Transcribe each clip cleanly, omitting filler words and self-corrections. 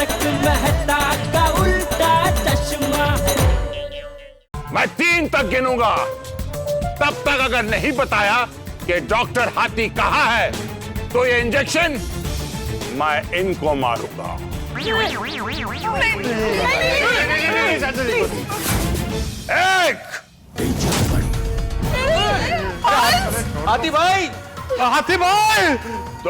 तारक मेहता का उल्टा चश्मा। मैं 3 तक गिनूंगा, तब तक अगर नहीं बताया कि डॉक्टर हाथी कहाँ है तो ये इंजेक्शन मैं इनको मारूंगा। 1 हाथी भाई, 2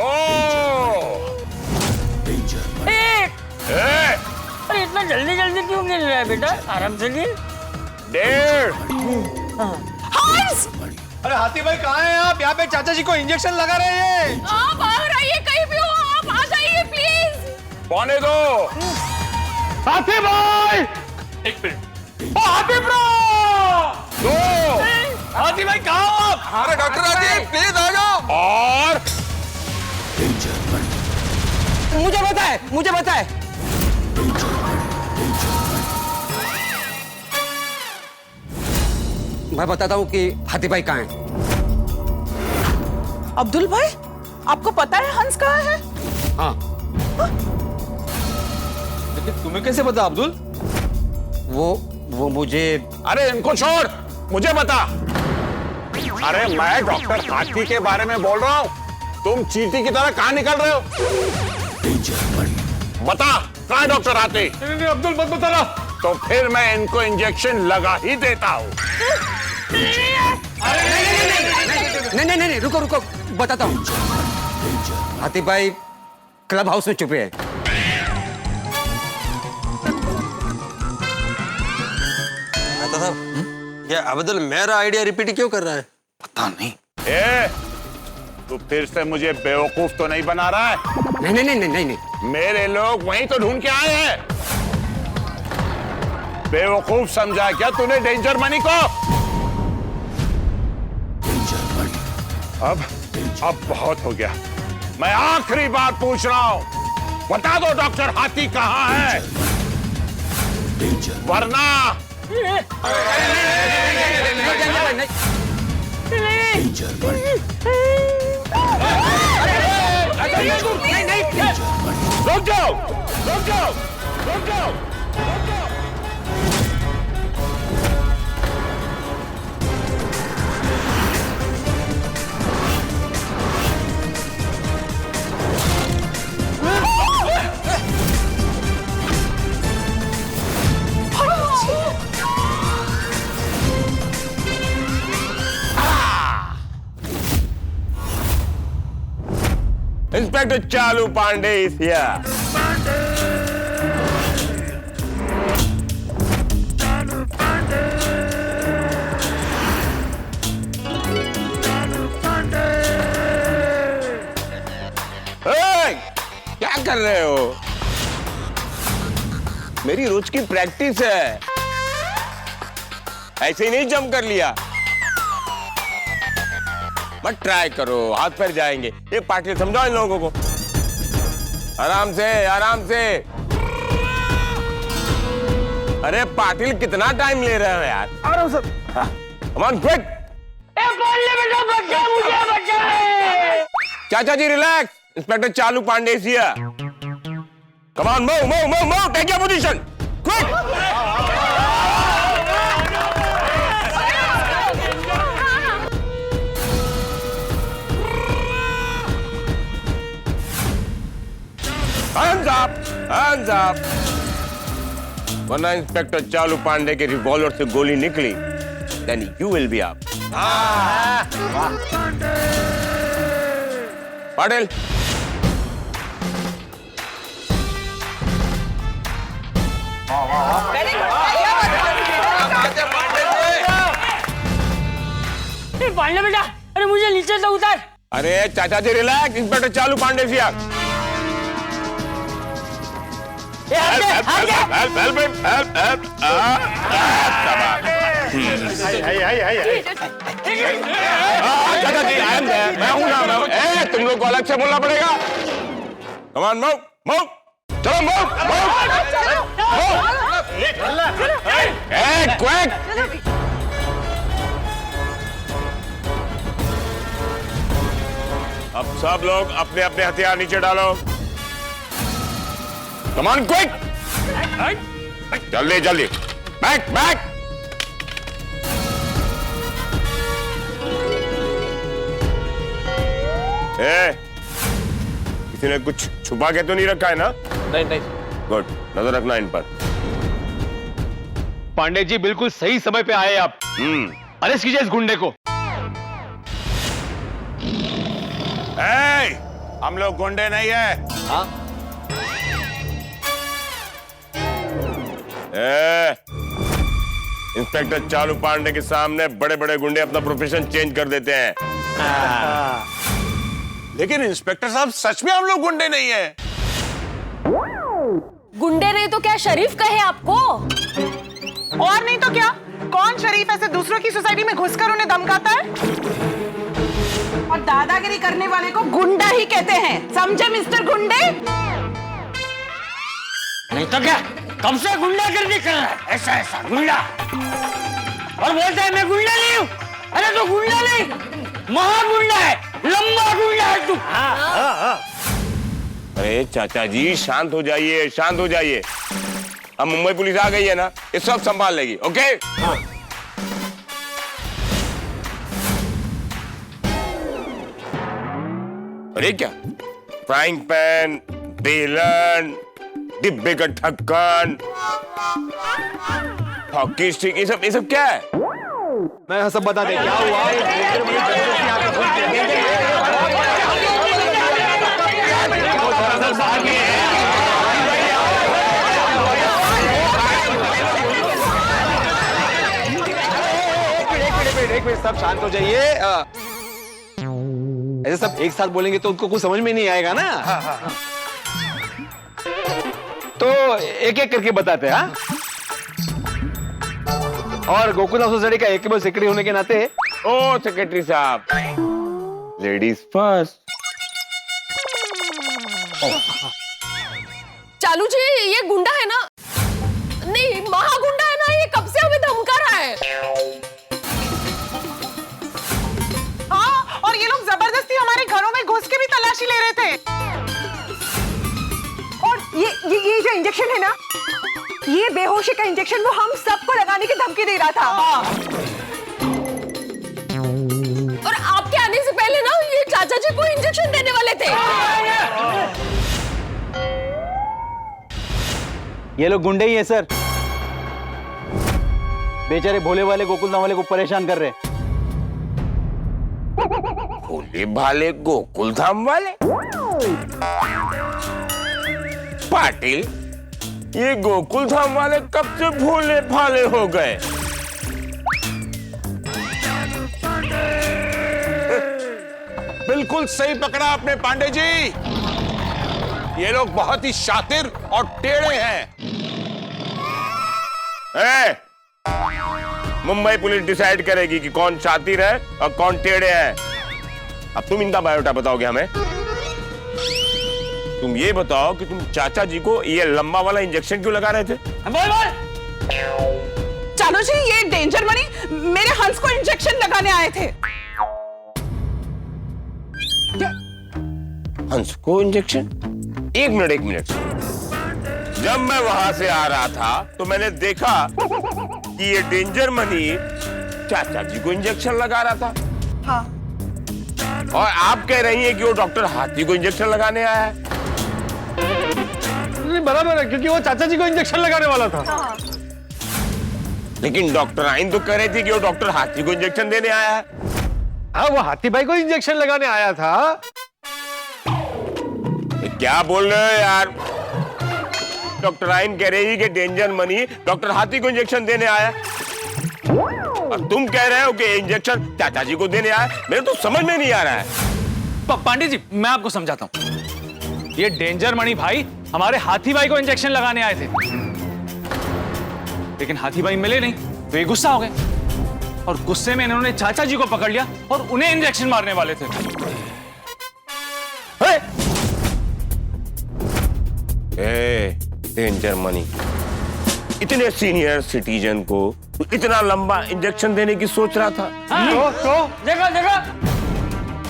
अरे इतना जल्दी जल्दी क्यों गिर रहा है बेटा, आराम से गिर। 1.5 अरे हाथी भाई कहाँ हैं आप? यहाँ पे चाचा जी को इंजेक्शन लगा रहे हैं। आप बाहर आइए, कहीं भी हो आप आ जाइए प्लीज। 1.25 हाथी भाई, 1 मिनट। हाथी ब्रो, 2 हाथी भाई कहाँ हो आप? अरे डॉक्टर हाथी प्लीज आ जाओ। और मुझे पता है। मैं बताता हूँ कि हाथी भाई कहाँ है। अब्दुल भाई, आपको पता है हंस कहाँ है? हाँ, लेकिन तुम्हें कैसे पता अब्दुल? वो मुझे। अरे इनको छोड़, मुझे बता। अरे मैं डॉक्टर हाथी के बारे में बोल रहा हूँ, तुम चींटी की तरह कहाँ निकल रहे हो? बता कहाँ है डॉक्टर हाथी? नहीं अब्दुल मत बताना। तो फिर मैं इनको इंजेक्शन लगा ही देता हूँ। नहीं, रुको, बताता हूँ। हाथी भाई क्लब हाउस में छुपे हैं। ये अब्दुल मेरा आइडिया रिपीट क्यों कर रहा है? पता नहीं। तू फिर से मुझे बेवकूफ तो नहीं बना रहा है? नहीं। मेरे लोग वहीं तो ढूंढ के आए हैं। बेवकूफ समझा क्या तूने डेंजर मनी को? अब बहुत हो गया। मैं आखिरी बार पूछ रहा हूं, बता दो डॉक्टर हाथी कहाँ है, वरना रुक जाओ। इंस्पेक्टर चालू पांडे is here. क्या कर रहे हो? मेरी रोज की प्रैक्टिस है, ऐसे ही नहीं जंप कर लिया। मत ट्राई करो, हाथ पैर जाएंगे। ये पाटिल समझाओ इन लोगों को। आराम से। अरे पाटिल कितना टाइम ले रहे हो यार? आराम से। Come on, quick! चाचा जी रिलैक्स, इंस्पेक्टर चालू Pandey is here. Come on, move, take your position, quick! Hands up! वरना इंस्पेक्टर चालू पांडे के रिवॉल्वर से गोली निकली, then you will be up. Patil Pandey बेटा, अरे मुझे नीचे से उतार। अरे चाचा जी रिलैक्स, इंस्पेक्टर चालू पांडे से यार। Help him. चाचा जी मैं हूं ना, तुम लोग को अलग से बोलना पड़ेगा। Come on, move. चलो move. Quick. अब सब लोग अपने अपने हथियार नीचे डालो। कम ऑन क्विक, जल्दी जल्दी, बैक बैक। किसी ने कुछ छुपा के तो नहीं रखा है ना? नहीं। गुड, नजर रखना इन पर। पांडे जी बिल्कुल सही समय पे आए आप। अरेस्ट कीजिए इस गुंडे को। हम लोग गुंडे नहीं है। हाँ? इंस्पेक्टर चालू पांडे के सामने बड़े बड़े गुंडे अपना प्रोफेशन चेंज कर देते हैं। लेकिन इंस्पेक्टर साहब, सच में हम लोग गुंडे नहीं है। गुंडे नहीं तो क्या शरीफ कहे आपको? और नहीं तो क्या, कौन शरीफ ऐसे दूसरों की सोसाइटी में घुसकर उन्हें धमकाता है? और दादागिरी करने वाले को गुंडा ही कहते हैं, समझे मिस्टर गुंडे? नहीं तो क्या, कब से गुंडागर्दी कर रहा है? ऐसा गुंडा, और बोलता है मैं गुंडा नहीं हूँ। अरे तो गुंडा नहीं, महागुंडा है, लंबा गुंडा है तू। अरे चाचा जी, शांत हो जाइए, शांत हो जाइए। अब मुंबई पुलिस आ गई है ना, ये सब संभाल लेगी। ओके? अरे क्या, फ्राइंग पैन, बेलन, डिब्बे का ढक्कन, हॉकी स्टिक, ये सब क्या है? मैं सब बता दे क्या हुआ। एक मिनट, सब शांत हो जाइए। ऐसे सब एक साथ बोलेंगे तो उनको कुछ समझ में नहीं आएगा ना। तो एक एक करके बताते हैं। और गोकुलधाम सोसाइटी का एक सेक्रेटरी होने के नाते, ओ सेक्रेटरी साहब, लेडीज फर्स्ट। चालू जी, ये गुंडा है ना? नहीं, महागुंडा है ना? ये कब से हमें धमका रहा है। हाँ, और ये लोग जबरदस्ती हमारे घरों में घुस के भी तलाशी ले रहे थे। और ये जो इंजेक्शन है ना, ये बेहोशी का इंजेक्शन वो हम सबको लगाने की धमकी दे रहा था। और आपके आने से पहले ना ये चाचा जी को इंजेक्शन देने वाले थे। ये लोग गुंडे ही है सर, बेचारे भोले वाले गोकुलधाम वाले को परेशान कर रहे। भोले भाले गोकुलधाम वाले? पाटिल, ये गोकुलधाम वाले कब से भोले भाले हो गए? बिल्कुल सही पकड़ा आपने पांडे जी, ये लोग बहुत ही शातिर और टेढ़े हैं। मुंबई पुलिस डिसाइड करेगी कि कौन शातिर है और कौन टेढ़े है। अब तुम इनका बायोडा बताओगे हमें। तुम ये बताओ कि तुम चाचा जी को ये लंबा वाला इंजेक्शन क्यों लगा रहे थे? बोल। चालू जी, ये डेंजर मनी मेरे हंस को इंजेक्शन लगाने आए थे। हंस को इंजेक्शन? एक मिनट। जब मैं वहां से आ रहा था तो मैंने देखा कि ये डेंजर मनी चाचा जी को इंजेक्शन लगा रहा था। हाँ। और आप कह रही हैं कि वो डॉक्टर हाथी को इंजेक्शन लगाने आया है। बराबर है, क्योंकि वो चाचा जी को इंजेक्शन लगाने वाला था। हाँ। लेकिन डॉक्टर आइन तो कह रही थी कि वो डॉक्टर हाथी को इंजेक्शन देने आया है। हाँ, वो हाथी भाई को इंजेक्शन लगाने आया था। क्या बोल रहे हो यार? डॉक्टर आइन कह रही है कि डेंजर मनी डॉक्टर हाथी को इंजेक्शन देने आया, और तुम कह रहे हो कि इंजेक्शन चाचा जी को देने आया। मेरे तो समझ में नहीं आ रहा है। पांडे जी, मैं आपको समझाता हूं। ये डेंजर मणि भाई हमारे हाथी भाई को इंजेक्शन लगाने आए थे, लेकिन हाथी भाई मिले नहीं तो ये गुस्सा हो गए, और गुस्से में इन्होंने चाचा जी को पकड़ लिया और उन्हें इंजेक्शन मारने वाले थे। डेंजर मनी, इतने सीनियर सिटीजन को इतना लंबा इंजेक्शन देने की सोच रहा था। तो देखा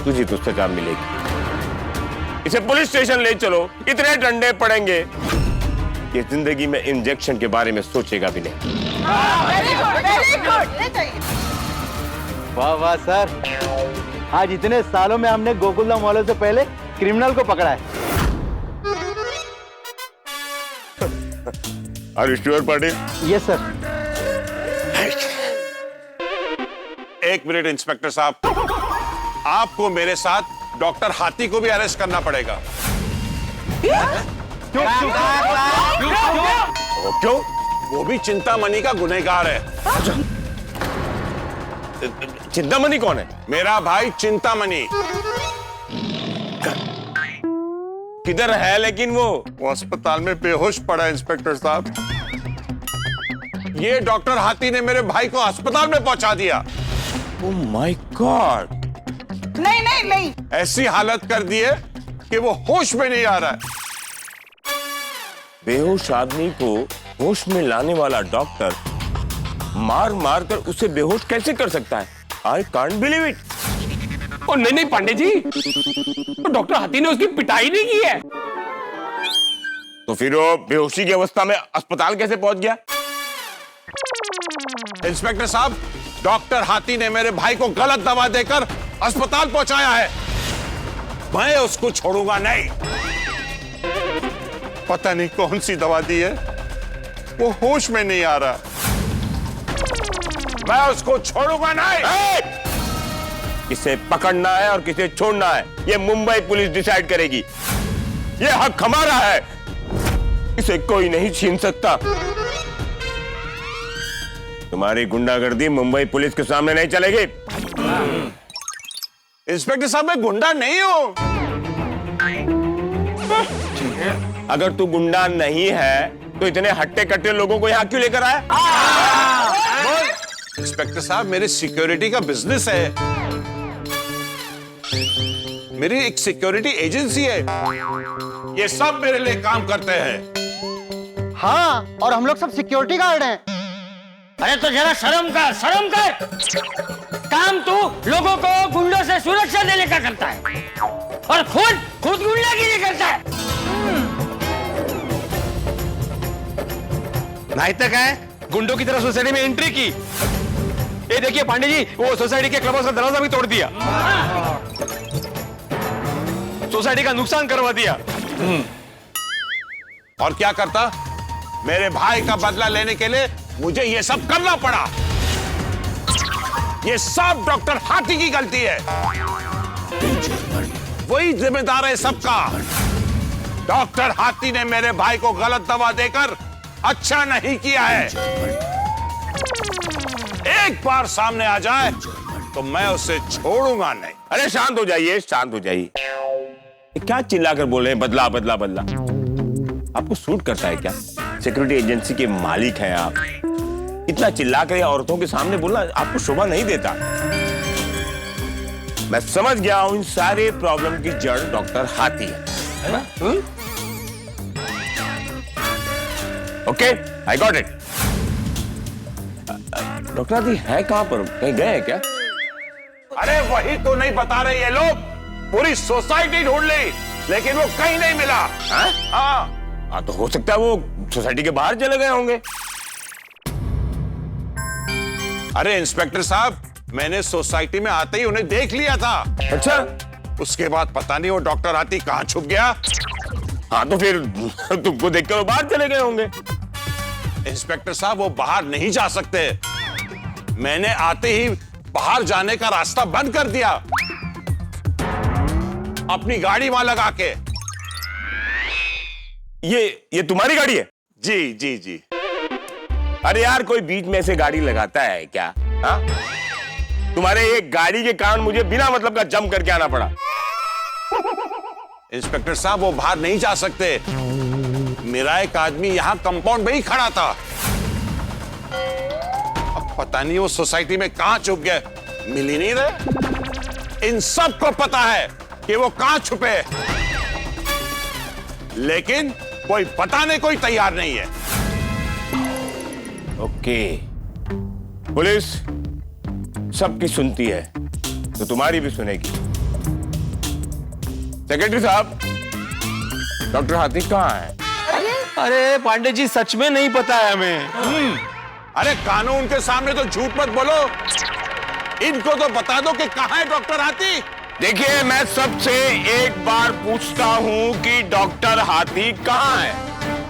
तुझे तो सजा मिलेगी। इसे पुलिस स्टेशन ले चलो, इतने डंडे पड़ेंगे कि जिंदगी में इंजेक्शन के बारे में सोचेगा भी नहीं। Very good. वाह वाह सर, आज इतने सालों में हमने गोकुलधाम वालों से पहले क्रिमिनल को पकड़ा है। Are you sure Patil? Yes sir. एक मिनट इंस्पेक्टर साहब, आपको मेरे साथ डॉक्टर हाथी को भी अरेस्ट करना पड़ेगा। क्यों? वो भी चिंतामणि का गुनहगार है। चिंतामणि कौन है? मेरा भाई चिंतामणि। किधर है लेकिन वो अस्पताल में बेहोश पड़ा है इंस्पेक्टर साहब। ये डॉक्टर हाथी ने मेरे भाई को अस्पताल में पहुंचा दिया। Oh my God. नहीं। ऐसी हालत कर दी है कि वो होश में नहीं आ रहा है। बेहोश आदमी को होश में लाने वाला डॉक्टर मार मार कर उसे बेहोश कैसे कर सकता है? I can't believe it. और नहीं पांडे जी, तो डॉक्टर हाथी ने उसकी पिटाई नहीं की है। तो फिर वो बेहोशी की अवस्था में अस्पताल कैसे पहुंच गया? इंस्पेक्टर साहब, डॉक्टर हाथी ने मेरे भाई को गलत दवा देकर अस्पताल पहुंचाया है। मैं उसको छोड़ूंगा नहीं। पता नहीं कौन सी दवा दी है, वो होश में नहीं आ रहा। मैं उसको छोड़ूंगा नहीं। किसे पकड़ना है और किसे छोड़ना है ये मुंबई पुलिस डिसाइड करेगी। ये हक हमारा है, इसे कोई नहीं छीन सकता। तुम्हारी गुंडागर्दी मुंबई पुलिस के सामने नहीं चलेगी। इंस्पेक्टर साहब, मैं गुंडा नहीं हूं। अगर तू गुंडा नहीं है तो इतने हट्टे कट्टे लोगों को यहाँ क्यों लेकर आया? इंस्पेक्टर साहब, मेरी सिक्योरिटी का बिजनेस है। मेरी एक सिक्योरिटी एजेंसी है। ये सब मेरे लिए काम करते हैं। हाँ, और हम लोग सब सिक्योरिटी गार्ड हैं। अरे तो जरा शर्म कर। काम तू लोगों को गुंडों से सुरक्षा देने का करता है और खुद गुंडागिरी करता है। नहीं तक है गुंडों की तरह सोसाइटी में एंट्री की। ये देखिए पांडे जी, वो सोसाइटी के क्लब हाउस का दरवाजा भी तोड़ दिया, सोसाइटी का नुकसान करवा दिया। और क्या करता? मेरे भाई का बदला लेने के लिए मुझे ये सब करना पड़ा। ये सब डॉक्टर हाथी की गलती है। वही जिम्मेदार है सबका। डॉक्टर हाथी ने मेरे भाई को गलत दवा देकर अच्छा नहीं किया है। एक बार सामने आ जाए तो मैं उसे छोड़ूंगा नहीं। अरे शांत हो जाइए, शांत हो जाइए। क्या चिल्लाकर बोल रहे हैं बदला बदला बदला? आपको सूट करता है क्या? सिक्योरिटी एजेंसी के मालिक हैं आप। इतना चिल्लाकर औरतों के सामने बोलना आपको शोभा नहीं देता। मैं समझ गया हूं, इन सारे प्रॉब्लम की जड़ डॉक्टर हाथी है ना? Okay, I got it. Doctor हाथी है कहां पर? कहीं गए हैं क्या? अरे वही तो नहीं बता रहे ये लोग। पूरी सोसाइटी ढूंढ ली लेकिन वो कहीं नहीं मिला। हाँ, तो हो सकता है वो सोसाइटी के बाहर चले गए होंगे। अरे इंस्पेक्टर साहब, मैंने सोसाइटी में आते ही उन्हें देख लिया था। अच्छा, उसके बाद पता नहीं वो डॉक्टर हाथी कहां छुप गया। हाँ तो फिर तुमको देखकर वो बाहर चले गए होंगे। इंस्पेक्टर साहब, वो बाहर नहीं जा सकते। मैंने आते ही बाहर जाने का रास्ता बंद कर दिया, अपनी गाड़ी वहां लगा के। ये तुम्हारी गाड़ी है? जी जी जी। अरे यार, कोई बीच में ऐसे गाड़ी लगाता है क्या? हाँ, तुम्हारे एक गाड़ी के कारण मुझे बिना मतलब का जंप करके आना पड़ा। इंस्पेक्टर साहब, वो बाहर नहीं जा सकते। मेरा एक आदमी यहां कंपाउंड में ही खड़ा था। अब पता नहीं वो सोसाइटी में कहां छुप गए, मिल ही नहीं रहे। इन सबको पता है कि वो कहां छुपे, लेकिन कोई बताने कोई तैयार नहीं है। ओके, पुलिस सबकी सुनती है तो तुम्हारी भी सुनेगी। सेक्रेटरी साहब, डॉक्टर हाथी कहाँ है? अरे पांडे जी सच में नहीं पता है हमें। अरे कानून के सामने तो झूठ मत बोलो। इनको तो बता दो कि कहाँ है डॉक्टर हाथी। देखिए, मैं सबसे एक बार पूछता हूं कि डॉक्टर हाथी कहाँ है।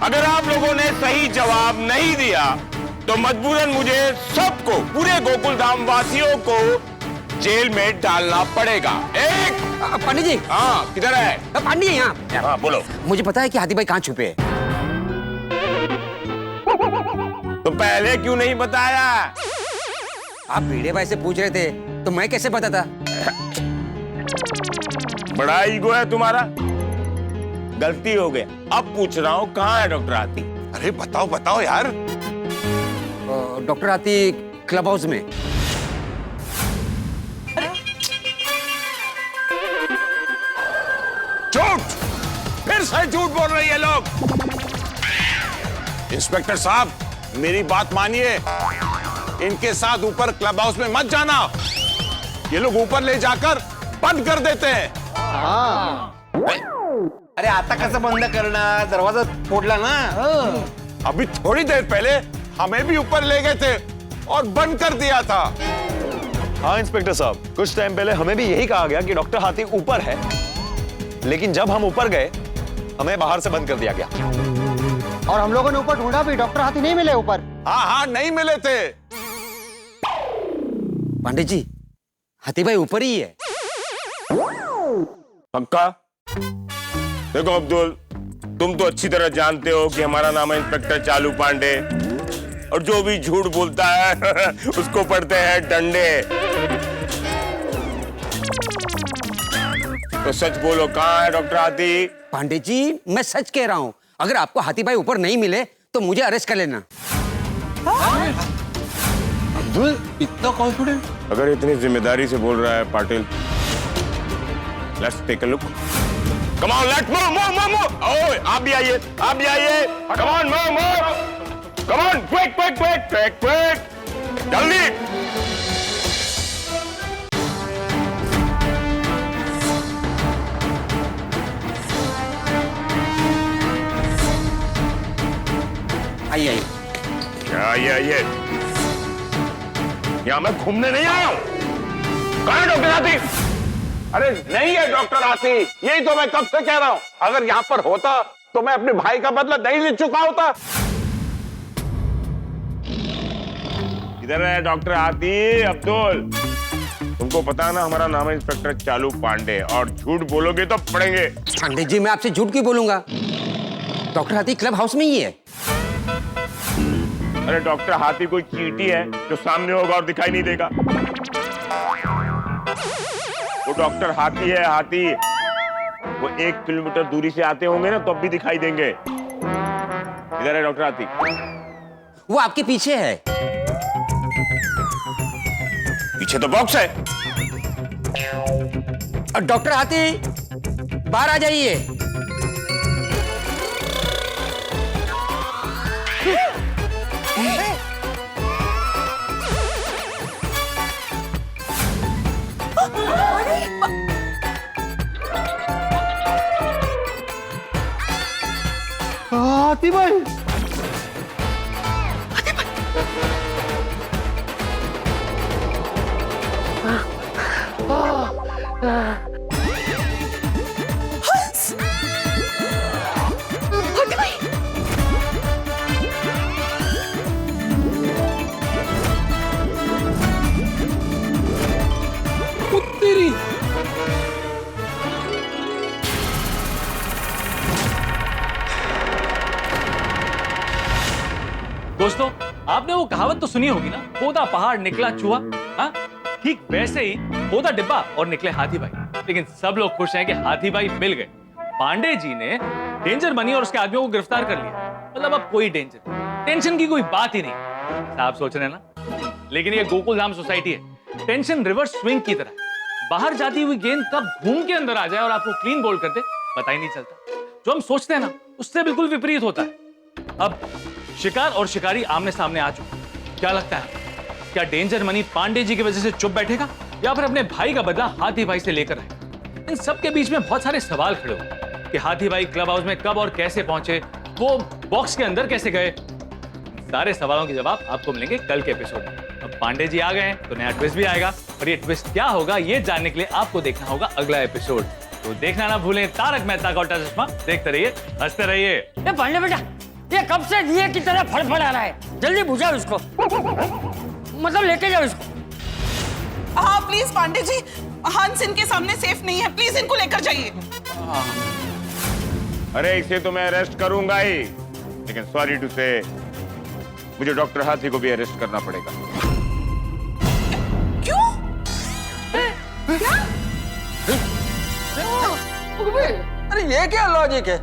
अगर आप लोगों ने सही जवाब नहीं दिया तो मजबूरन मुझे सबको, पूरे गोकुल धाम वासियों को जेल में डालना पड़ेगा। एक पंडित जी। हाँ, किधर है पंडित जी? यहाँ। हाँ बोलो। मुझे पता है कि हाथी भाई कहाँ छुपे हैं। तो पहले क्यों नहीं बताया? आप भिड़े भाई से पूछ रहे थे तो मैं कैसे बताता? बड़ा ईगो है तुम्हारा। गलती हो गया। अब पूछ रहा हूँ, कहाँ है डॉक्टर हाथी? अरे बताओ बताओ यार। डॉक्टर हाथी क्लब हाउस में। झूठ, फिर से झूठ बोल रही है लोग। इंस्पेक्टर साहब, मेरी बात मानिए, इनके साथ ऊपर क्लब हाउस में मत जाना। ये लोग ऊपर ले जाकर बंद कर देते हैं। अरे आता कसं बंद करणार? दरवाजा फोडला ना। अभी थोड़ी देर पहले हमें भी ऊपर ले गए थे और बंद कर दिया था। हाँ इंस्पेक्टर साहब, कुछ टाइम पहले हमें भी यही कहा गया कि डॉक्टर हाथी ऊपर है, लेकिन जब हम ऊपर गए हमें बाहर से बंद कर दिया गया। और हम लोगों ने ऊपर ढूंढा भी, डॉक्टर हाथी नहीं मिले ऊपर। हाँ हाँ, नहीं मिले थे। पंडित जी, हाथी भाई ऊपर ही है। पक्का? देखो अब्दुल, तुम तो अच्छी तरह जानते हो कि हमारा नाम है इंस्पेक्टर चालू पांडे, और जो भी झूठ बोलता है उसको पड़ते हैं डंडे। तो सच बोलो, कहाँ है डॉक्टर हाथी? पंडित जी, मैं सच कह रहा हूँ। अगर आपको हाथी भाई ऊपर नहीं मिले तो मुझे अरेस्ट कर लेना। अब्दुल, इतना कॉन्फिडेंट? अगर इतनी जिम्मेदारी से बोल रहा है Patil, let's take a look. Come on, let's move move move move. ओए, आप भी आइए, आप भी आइए। Come on, move move. Come on, quick quick quick quick quick, जल्दी। आइए आइए। आइए आइए। यहाँ मैं घूमने नहीं आया हूँ। कहाँ है डॉक्टर हाथी? अरे नहीं है डॉक्टर हाथी, यही तो मैं कब से कह रहा हूँ। अगर यहाँ पर होता तो मैं अपने भाई का बदला नहीं ले चुका होता। इधर है डॉक्टर हाथी। अब्दुल, तुमको पता है ना हमारा नाम है इंस्पेक्टर चालू पांडे, और झूठ बोलोगे तो पड़ेंगे। पंडित जी, मैं आपसे झूठ क्यों बोलूंगा? डॉक्टर हाथी क्लब हाउस में ही है। अरे डॉक्टर हाथी कोई चींटी है जो सामने होगा और दिखाई नहीं देगा? वो डॉक्टर हाथी है, हाथी। वो 1 किलोमीटर दूरी से आते होंगे ना, तो अब भी दिखाई देंगे। इधर है डॉक्टर हाथी। वो आपके पीछे है। पीछे तो बॉक्स है। डॉक्टर हाथी, बाहर आ जाइए। हाथी भाई, दोस्तों, आपने वो कहावत तो सुनी होगी ना, खोदा पहाड़ निकला चूहा। हाँ, ठीक वैसे ही खोदा डिब्बा और निकले हाथी भाई। लेकिन सब लोग खुश हैं कि हाथी भाई मिल गए। पांडे जी ने डेंजर मनी और उसके आदमियों को गिरफ्तार कर लिया। मतलब अब कोई टेंशन की कोई बात ही नहीं। आप सोच रहे हैं ना, लेकिन ये गोकुल धाम सोसाइटी है, टेंशन रिवर्स स्विंग की तरह। बाहर जाती हुई गेंद कब घूम के अंदर आ जाए और आपको क्लीन बोल्ड कर दे, पता ही नहीं चलता। जो हम सोचते हैं ना, उससे बिल्कुल विपरीत होता है। अब शिकार और शिकारी आमने सामने आ चुके। क्या लगता है, क्या डेंजर मनी पांडे जी की वजह से चुप बैठेगा या फिर अपने भाई का बदला हाथी भाई से लेकर आएगा? इन सब के बीच में बहुत सारे सवाल खड़े हुए कि हाथी भाई क्लब हाउस में कब और कैसे पहुंचे, वो बॉक्स के अंदर कैसे गए? सारे सवालों के जवाब आपको मिलेंगे कल के एपिसोड में। अब पांडे जी आ गए हैं तो नया ट्विस्ट भी आएगा, और ये ट्विस्ट क्या होगा ये जानने के लिए आपको देखना होगा अगला एपिसोड। तो देखना ना भूलें तारक मेहता का उल्टा चश्मा। देखते रहिए, हंसते रहिए। ये पांडे बेटा, ये कब से दिए की तरह फड़फड़ा रहा है, जल्दी बुझाओ इसको, मतलब लेके जाओ इसको। हाँ प्लीज पांडे जी, हंस इनके सामने सेफ नहीं है, प्लीज इनको लेकर जाइए। अरे इसे तो मैं अरेस्ट करूंगा ही, लेकिन सॉरी टू से मुझे डॉक्टर हाथी को भी अरेस्ट करना पड़ेगा। क्यों? क्या? अरे ये क्या लॉजिक है?